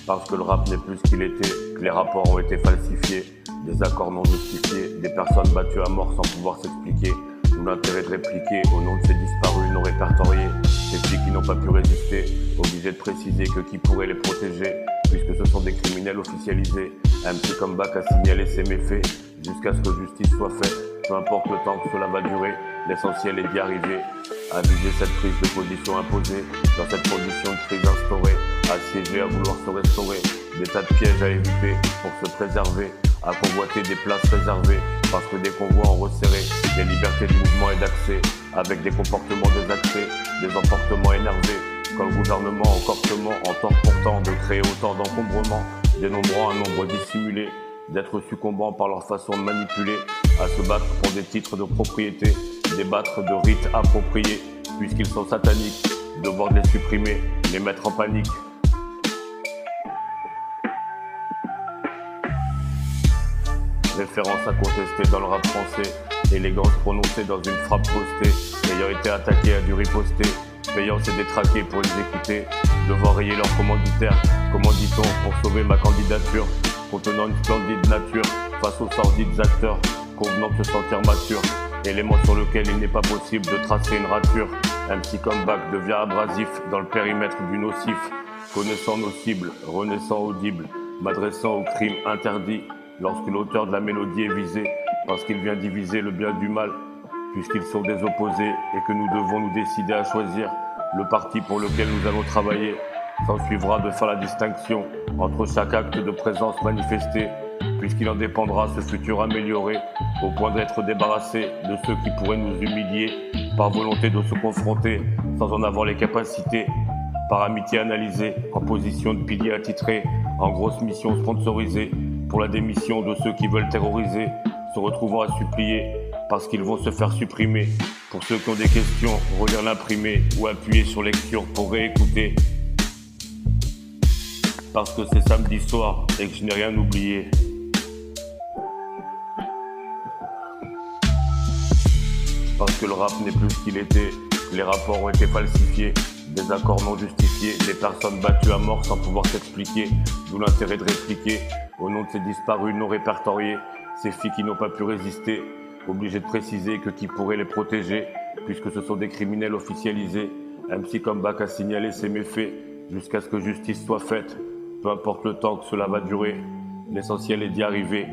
Parce que le rap n'est plus ce qu'il était, que les rapports ont été falsifiés, des accords non justifiés, des personnes battues à mort sans pouvoir s'expliquer, d'où l'intérêt de répliquer au nom de ces disparus non répertoriés, ces filles qui n'ont pas pu résister, obligés de préciser que qui pourrait les protéger, puisque ce sont des criminels officialisés. Un petit comeback a signalé ses méfaits, jusqu'à ce que justice soit faite, peu importe le temps que cela va durer, l'essentiel est d'y arriver. Abuser cette prise de position imposée, dans cette condition de crise instaurée, assiégé à vouloir se restaurer, des tas de pièges à éviter pour se préserver, à convoiter des places réservées, parce que des convois ont resserré les libertés de mouvement et d'accès, avec des comportements désaxés, des emportements énervés, quand le gouvernement encortement entend pourtant de créer autant d'encombrements, dénombrant un nombre dissimulé, d'être succombants par leur façon de manipuler, à se battre pour des titres de propriété, débattre de rites appropriés, puisqu'ils sont sataniques, devoir de les supprimer, les mettre en panique. Référence à contester dans le rap français, élégance prononcée dans une frappe postée, ayant été attaqué a dû riposter, payant ses détraqués pour les écouter, devoir rayer leur commanditaire, comment dit-on, pour sauver ma candidature, contenant une splendide nature, face aux sordides acteurs, convenant de se sentir mature, élément sur lequel il n'est pas possible de tracer une rature, un petit comeback devient abrasif dans le périmètre du nocif, connaissant nos cibles, renaissant audible, m'adressant au crime interdit, lorsque l'auteur de la mélodie est visé, parce qu'il vient diviser le bien du mal, puisqu'ils sont des opposés et que nous devons nous décider à choisir le parti pour lequel nous allons travailler. S'en suivra de faire la distinction entre chaque acte de présence manifesté, puisqu'il en dépendra ce futur amélioré, au point d'être débarrassé de ceux qui pourraient nous humilier, par volonté de se confronter, sans en avoir les capacités, par amitié analysée, en position de pilier attitré, en grosse mission sponsorisée, pour la démission de ceux qui veulent terroriser, se retrouvant à supplier, parce qu'ils vont se faire supprimer. Pour ceux qui ont des questions, relire l'imprimé ou appuyer sur lecture pour réécouter. Parce que c'est samedi soir et que je n'ai rien oublié. Parce que le rap n'est plus ce qu'il était, que les rapports ont été falsifiés, des accords non justifiés, des personnes battues à mort sans pouvoir s'expliquer, d'où l'intérêt de répliquer, au nom de ces disparus non répertoriés, ces filles qui n'ont pas pu résister, obligées de préciser que qui pourrait les protéger, puisque ce sont des criminels officialisés. Un petit comeback a signalé ses méfaits, jusqu'à ce que justice soit faite, peu importe le temps que cela va durer, l'essentiel est d'y arriver.